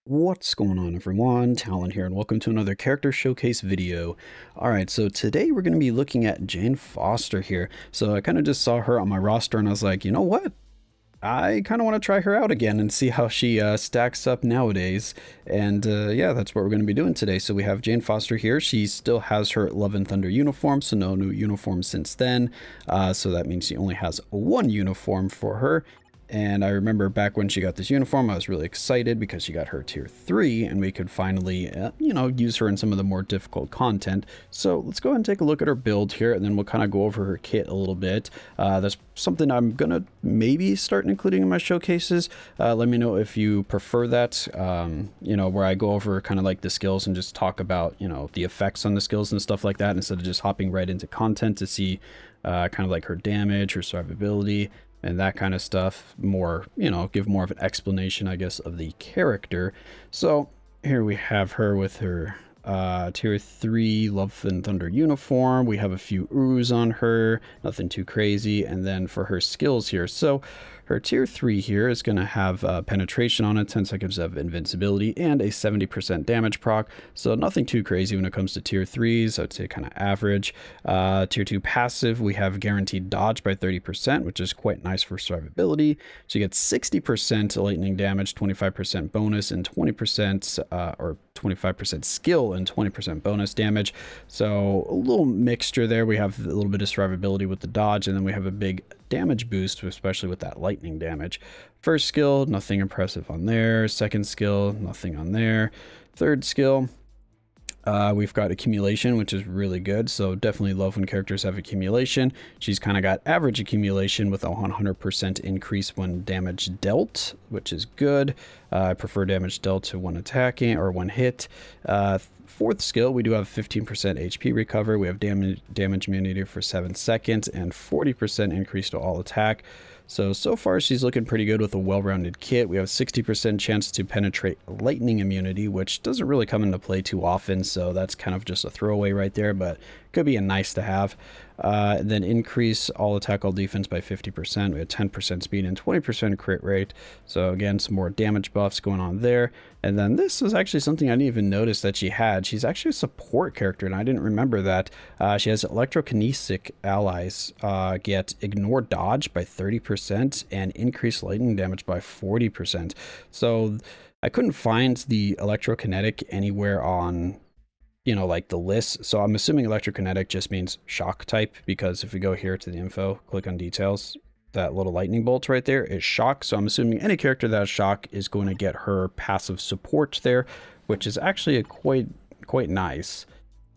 What's going on, everyone? Talen here, and welcome to another character showcase video. Alright, so today we're going to be looking at Jane Foster here. So I kind of just saw her on my roster and I was like, you know what? I kind of want to try her out again and see how she stacks up nowadays. And yeah, that's what we're going to be doing today. So we have Jane Foster here. She still has her Love and Thunder uniform, so no new uniform since then. So that means she only has one uniform for her. And I remember back when she got this uniform, I was really excited because she got her tier 3 and we could finally, use her in some of the more difficult content. So let's go ahead and take a look at her build here and then we'll kind of go over her kit a little bit. That's something I'm going to maybe start including in my showcases. Let me know if you prefer that, where I go over kind of like the skills and just talk about, the effects on the skills and stuff like that instead of just hopping right into content to see kind of like her damage, her survivability, and that kind of stuff. More, give more of an explanation, I guess, of the character. So here we have her with her tier 3 Love and Thunder uniform. We have a few oohs on her, nothing too crazy. And then for her skills here, so her tier 3 here is going to have penetration on it, 10 seconds of invincibility, and a 70% damage proc. So nothing too crazy when it comes to tier 3s. I'd say kind of average. Tier 2 passive, we have guaranteed dodge by 30%, which is quite nice for survivability. She gets 60% lightning damage, 25% bonus, and 20% or 25% skill and 20% bonus damage. So a little mixture there. We have a little bit of survivability with the dodge, and then we have a big damage boost, especially with that lightning damage. First skill, nothing impressive on there. Second skill, nothing on there. Third skill, we've got accumulation, which is really good. So definitely love when characters have accumulation. She's kind of got average accumulation with a 100% increase when damage dealt, which is good. I prefer damage dealt to when attacking or when hit. Fourth skill, we do have 15% HP recover. We have damage immunity for 7 seconds and 40% increase to all attack. So far she's looking pretty good with a well-rounded kit. We have 60% chance to penetrate lightning immunity, which doesn't really come into play too often, so that's kind of just a throwaway right there, but could be a nice to have. Then increase all attack, all defense by 50%. We have 10% speed and 20% crit rate. So again, some more damage buffs going on there. And then this is actually something I didn't even notice that she had. She's actually a support character, and I didn't remember that. She has electrokinetic allies get ignore dodge by 30% and increase lightning damage by 40%. So I couldn't find the electrokinetic anywhere on like the list. So I'm assuming electrokinetic just means shock type, because if we go here to the info, click on details, that little lightning bolt right there is shock. So I'm assuming any character that has shock is going to get her passive support there, which is actually a quite nice.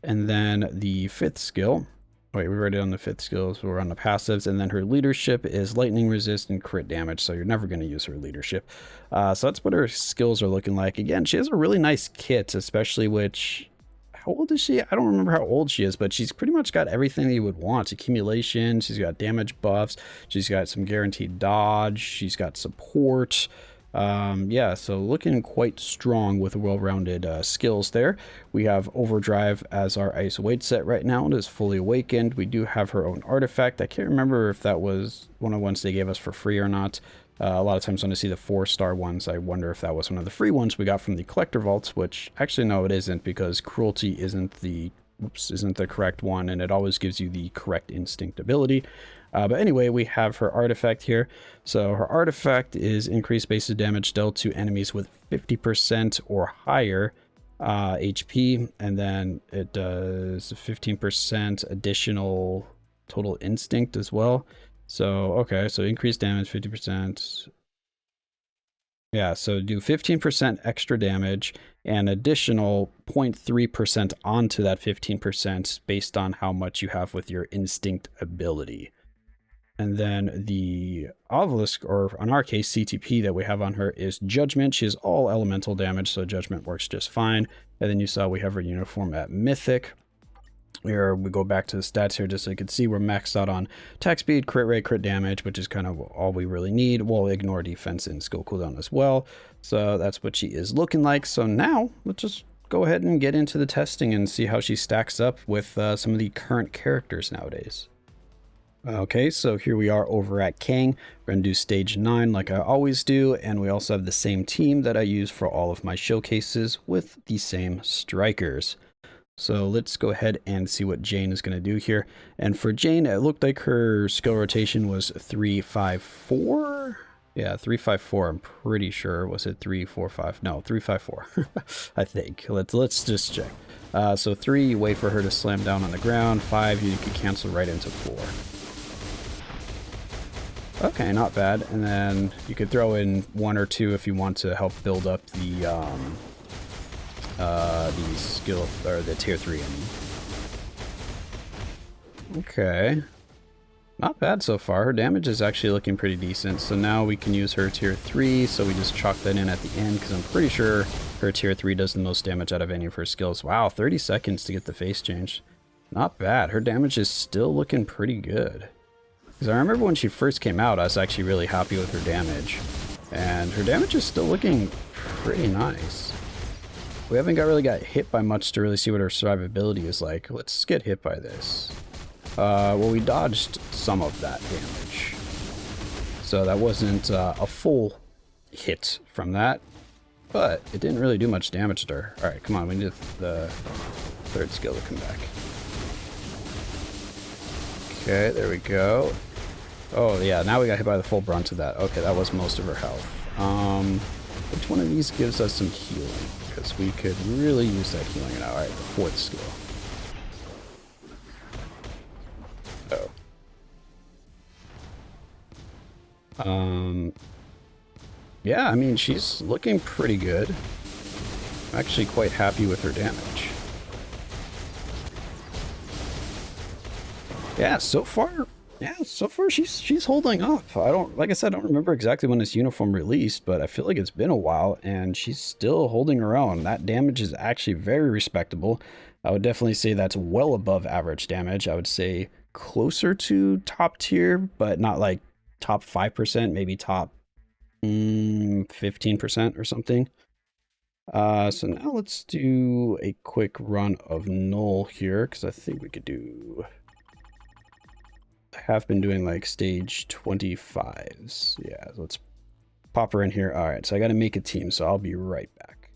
And then the fifth skill, wait, we've already done the fifth skill, so we're on the passives. And then her leadership is lightning resist and crit damage, so you're never going to use her leadership. So that's what her skills are looking like. Again, she has a really nice kit, especially which, how old is she? I don't remember how old she is, but she's pretty much got everything that you would want. Accumulation, she's got damage buffs, she's got some guaranteed dodge, she's got support. Yeah, so looking quite strong with well-rounded skills there. We have Overdrive as our ice weight set right now. It is fully awakened. We do have her own artifact. I can't remember if that was one of the ones they gave us for free or not. A lot of times when I see the 4-star ones, I wonder if that was one of the free ones we got from the collector vaults, which actually no, it isn't, because cruelty isn't the correct one, and it always gives you the correct instinct ability. But anyway, we have her artifact here. So her artifact is increased base damage dealt to enemies with 50% or higher HP, and then it does 15% additional total instinct as well. So, okay, so increased damage, 50%. Yeah, so do 15% extra damage and additional 0.3% onto that 15% based on how much you have with your instinct ability. And then the obelisk, or in our case, CTP that we have on her is Judgment. She has all elemental damage, so Judgment works just fine. And then you saw we have her uniform at Mythic. Here we go back to the stats here just so you can see we're maxed out on attack speed, crit rate, crit damage, which is kind of all we really need. We'll ignore defense and skill cooldown as well. So that's what she is looking like. So now let's just go ahead and get into the testing and see how she stacks up with some of the current characters nowadays. Okay, so here we are over at Kang. We're going to do stage 9 like I always do, and we also have the same team that I use for all of my showcases with the same strikers. So let's go ahead and see what Jane is going to do here. And for Jane, it looked like her skill rotation was 3-5-4. Yeah, 3-5-4. I'm pretty sure. Was it 3-4-5? No, 3-5-4. I think. Let's just check. So 3, you wait for her to slam down on the ground. 5, you can cancel right into 4. Okay, not bad. And then you could throw in 1 or 2 if you want to help build up the skill, or the tier 3, I mean. Okay. Not bad so far. Her damage is actually looking pretty decent. So now we can use her tier 3, so we just chalk that in at the end, because I'm pretty sure her tier 3 does the most damage out of any of her skills. Wow, 30 seconds to get the face change. Not bad. Her damage is still looking pretty good. Because I remember when she first came out, I was actually really happy with her damage. And her damage is still looking pretty nice. We haven't really got hit by much to really see what her survivability is like. Let's get hit by this. Well, we dodged some of that damage. So that wasn't a full hit from that. But it didn't really do much damage to her. Alright, come on, we need the 3rd skill to come back. Okay, there we go. Oh yeah, now we got hit by the full brunt of that. Okay, that was most of her health. Which one of these gives us some healing? Because we could really use that healing now. Alright, the 4th skill. Oh. Yeah, I mean, she's looking pretty good. I'm actually quite happy with her damage. Yeah, so far she's holding up. Like I said, I don't remember exactly when this uniform released, but I feel like it's been a while and she's still holding her own. That damage is actually very respectable. I would definitely say that's well above average damage. I would say closer to top tier, but not like top 5%, maybe top 15% or something. So now let's do a quick run of Null here, because I think we could do... I have been doing like stage 25s. Yeah, let's pop her in here. All right, so I got to make a team, so I'll be right back.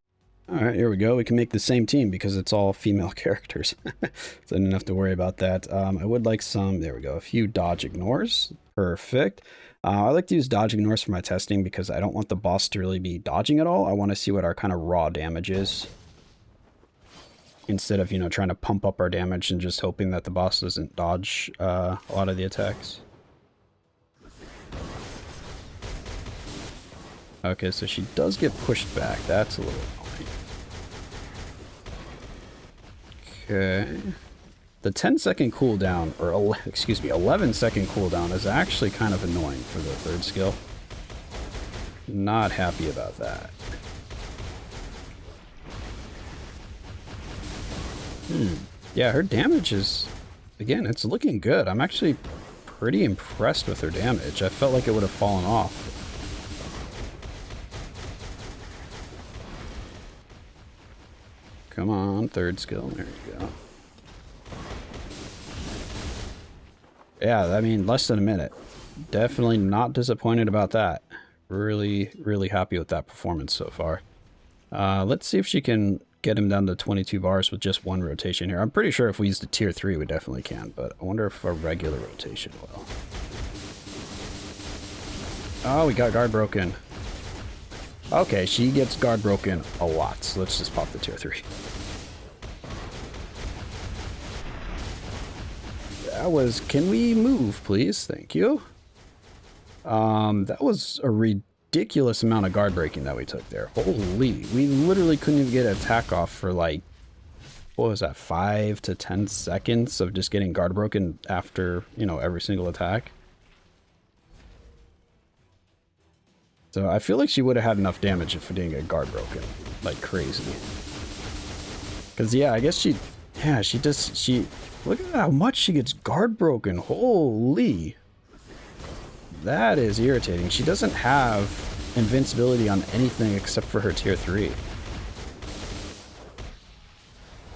All right, here we go. We can make the same team because it's all female characters. So I didn't have to worry about that. I would like some, there we go, a few dodge ignores. Perfect. I like to use dodge ignores for my testing because I don't want the boss to really be dodging at all. I want to see what our kind of raw damage is, instead of, you know, trying to pump up our damage and just hoping that the boss doesn't dodge a lot of the attacks. Okay, so she does get pushed back. That's a little annoying. Okay. The 10-second cooldown, or excuse me, 11-second cooldown is actually kind of annoying for the 3rd skill. Not happy about that. Yeah, her damage is, again, it's looking good. I'm actually pretty impressed with her damage. I felt like it would have fallen off. Come on, 3rd skill. There you go. Yeah, I mean, less than a minute. Definitely not disappointed about that. Really, really happy with that performance so far. Let's see if she can get him down to 22 bars with just 1 rotation here. I'm pretty sure if we used a tier 3, we definitely can, but I wonder if a regular rotation will. Oh, we got guard broken. Okay, she gets guard broken a lot, so let's just pop the tier 3. That was, can we move, please? Thank you. That was a ridiculous amount of guard breaking that we took there. Holy, we literally couldn't even get an attack off for like, what was that, 5 to 10 seconds of just getting guard broken after, you know, every single attack. So I feel like she would have had enough damage if we didn't get guard broken like crazy. Because yeah, I guess she look at how much she gets guard broken. Holy. That is irritating. She doesn't have invincibility on anything except for her tier 3.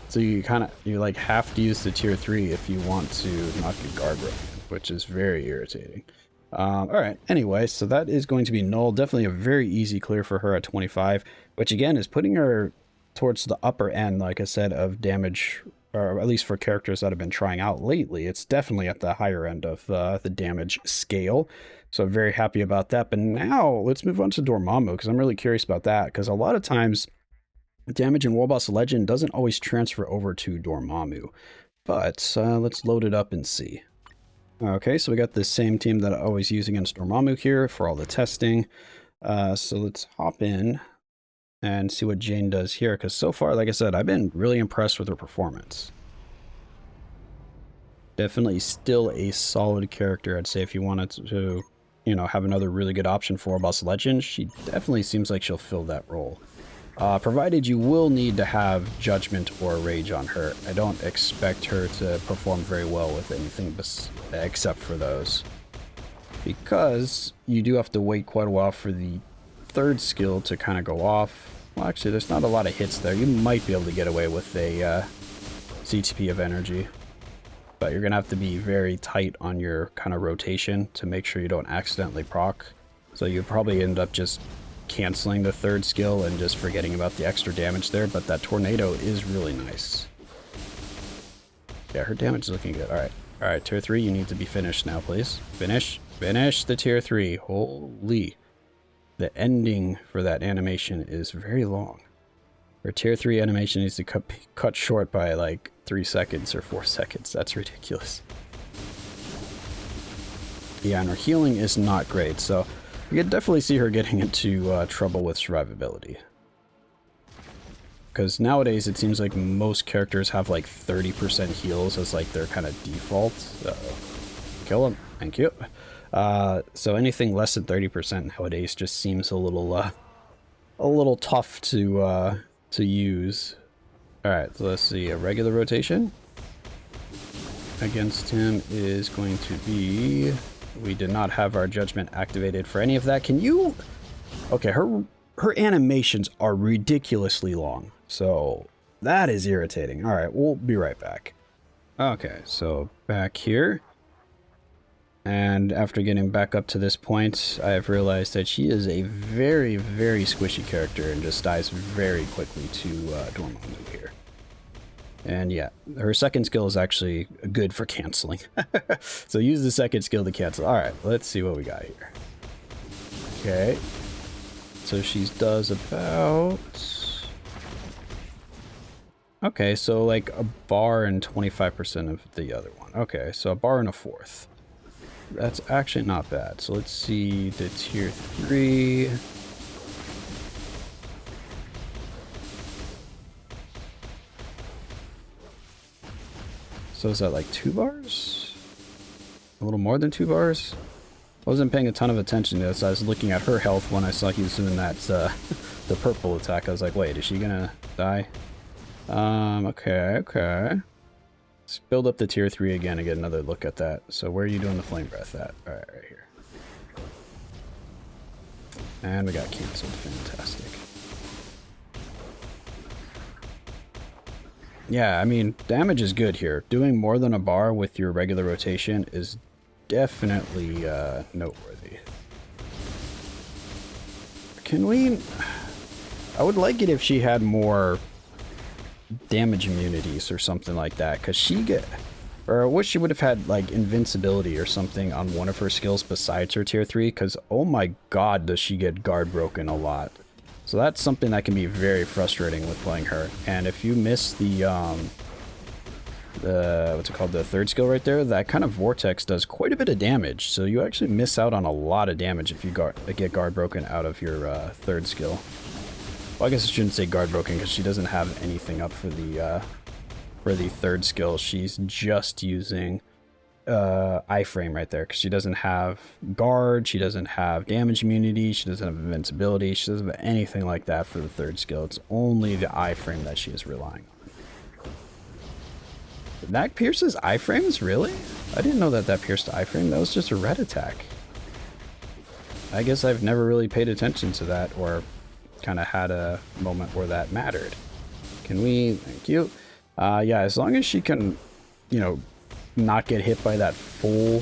So you like have to use the tier 3 if you want to not get guard broken, which is very irritating. All right, anyway, so that is going to be null. Definitely a very easy clear for her at 25, which again is putting her towards the upper end, like I said, of damage, or at least for characters that have been trying out lately. It's definitely at the higher end of the damage scale. So I'm very happy about that. But now let's move on to Dormammu, because I'm really curious about that, because a lot of times damage in War Boss Legend doesn't always transfer over to Dormammu. But let's load it up and see. Okay, so we got the same team that I always use against Dormammu here for all the testing. So let's hop in and see what Jane does here, because so far, like I said, I've been really impressed with her performance. Definitely still a solid character, I'd say, if you wanted to, you know, have another really good option for Boss Legend. She definitely seems like she'll fill that role. Provided you will need to have Judgment or Rage on her. I don't expect her to perform very well with anything except for those. Because you do have to wait quite a while for the third skill to kind of go off. Well, actually, there's not a lot of hits there. You might be able to get away with a CTP of energy. But you're going to have to be very tight on your kind of rotation to make sure you don't accidentally proc. So you probably end up just canceling the third skill and just forgetting about the extra damage there, but that tornado is really nice. Yeah, her damage is looking good. Alright, tier 3, you need to be finished now, please. Finish the tier 3. Holy. The ending for that animation is very long. Her tier 3 animation needs to cut short by like 3 seconds or 4 seconds. That's ridiculous. Yeah, and her healing is not great, so you can definitely see her getting into trouble with survivability. Because nowadays it seems like most characters have like 30% heals as like their kind of default. Kill him. Thank you. So anything less than 30% nowadays just seems a little tough to use. Alright, so let's see. A regular rotation against him is going to be... We did not have our Judgment activated for any of that. Can you... Okay, her animations are ridiculously long. So that is irritating. All right, we'll be right back. Okay, so back here. And after getting back up to this point, I have realized that she is a very, very squishy character and just dies very quickly to Dormammu here. And yeah, her second skill is actually good for canceling. So use the second skill to cancel. All right, let's see what we got here. Okay. So she does about... Okay, so like a bar and 25% of the other one. Okay, so a bar and a fourth. That's actually not bad. So let's see the tier 3... So is that like 2 bars? A little more than 2 bars? I wasn't paying a ton of attention to this. I was looking at her health when I saw he was doing that, the purple attack. I was like, wait, is she gonna die? Okay. Let's build up the tier 3 again and get another look at that. So where are you doing the flame breath at? Alright, right here. And we got canceled. Fantastic. Yeah, I mean, damage is good here. Doing more than a bar with your regular rotation is definitely noteworthy. Can we... I would like it if she had more damage immunities or something like that, because she get... Or I wish she would have had, like, invincibility or something on one of her skills besides her tier 3, because, oh my god, does she get guard broken a lot. So that's something that can be very frustrating with playing her. And if you miss the what's it called, the third skill right there, that kind of vortex does quite a bit of damage. So you actually miss out on a lot of damage if you get guard broken out of your third skill. Well, I guess I shouldn't say guard broken because she doesn't have anything up for the third skill. She's just using iframe right there because she doesn't have guard, she doesn't have damage immunity, she doesn't have invincibility, she doesn't have anything like that for the third skill. It's only the iframe that she is relying on. That pierces iframes? Really? I didn't know that pierced iframe. That was just a red attack. I guess I've never really paid attention to that or kind of had a moment where that mattered. Can we... Thank you. Yeah, as long as she can, you know, not get hit by that full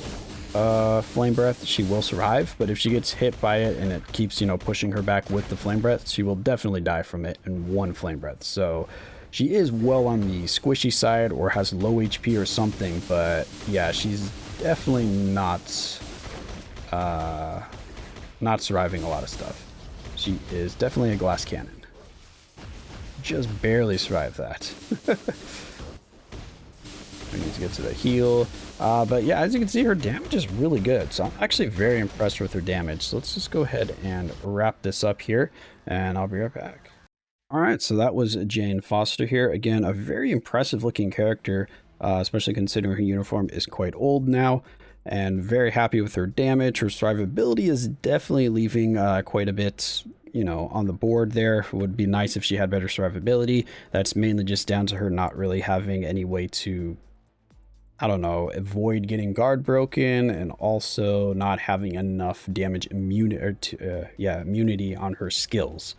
flame breath, she will survive. But if she gets hit by it and it keeps, you know, pushing her back with the flame breath, she will definitely die from it in one flame breath. So she is well on the squishy side or has low HP or something, but yeah, she's definitely not surviving a lot of stuff. She is definitely a glass cannon. Just barely survived that. We need to get to the heal. But yeah, as you can see, her damage is really good. So I'm actually very impressed with her damage. So let's just go ahead and wrap this up here, and I'll be right back. All right, so that was Jane Foster here. Again, a very impressive looking character, especially considering her uniform is quite old now. And very happy with her damage. Her survivability is definitely leaving quite a bit, you know, on the board there. It would be nice if she had better survivability. That's mainly just down to her not really having any way to, I don't know, avoid getting guard broken, and also not having enough damage immunity on her skills.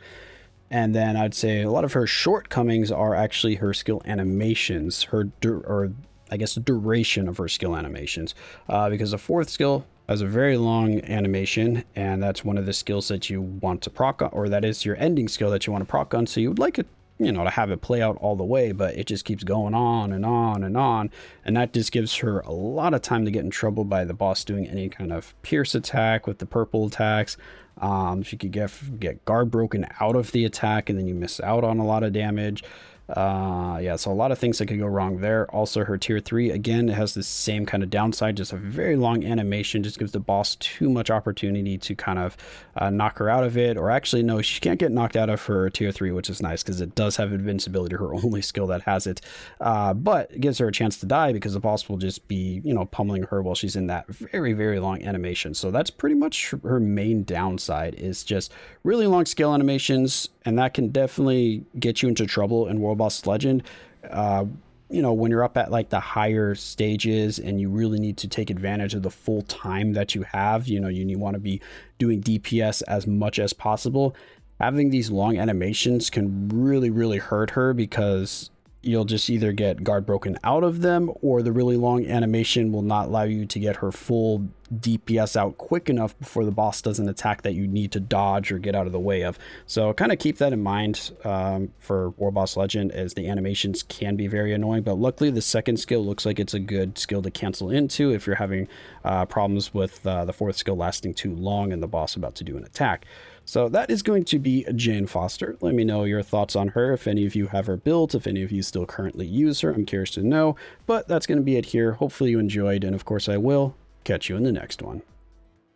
And then I'd say a lot of her shortcomings are actually her skill animations, I guess the duration of her skill animations, because the fourth skill has a very long animation, and that's one of the skills that you want to proc on, or that is your ending skill that you want to proc on. So you would like it, you know, to have it play out all the way, but it just keeps going on and on and on, and that just gives her a lot of time to get in trouble by the boss doing any kind of pierce attack with the purple attacks. She could get guard broken out of the attack, and then you miss out on a lot of damage. Yeah, so a lot of things that could go wrong there. Also, her tier 3, again, it has the same kind of downside, just a very long animation, just gives the boss too much opportunity to kind of knock her out of it. Or actually, no, she can't get knocked out of her tier 3, which is nice because it does have invincibility, her only skill that has it. But it gives her a chance to die because the boss will just be, you know, pummeling her while she's in that very, very long animation. So that's pretty much her main downside, is just really long skill animations, and that can definitely get you into trouble in World Boss Legend. You know, when you're up at like the higher stages and you really need to take advantage of the full time that you have, you know, you want to be doing DPS as much as possible. Having these long animations can really, really hurt her, because you'll just either get guard broken out of them, or the really long animation will not allow you to get her full DPS out quick enough before the boss does an attack that you need to dodge or get out of the way of. So kind of keep that in mind for War Boss Legend, as the animations can be very annoying. But luckily the second skill looks like it's a good skill to cancel into if you're having problems with the fourth skill lasting too long and the boss about to do an attack. So that is going to be Jane Foster. Let me know your thoughts on her. If any of you have her built, if any of you still currently use her, I'm curious to know. But that's going to be it here. Hopefully you enjoyed, and of course I will catch you in the next one.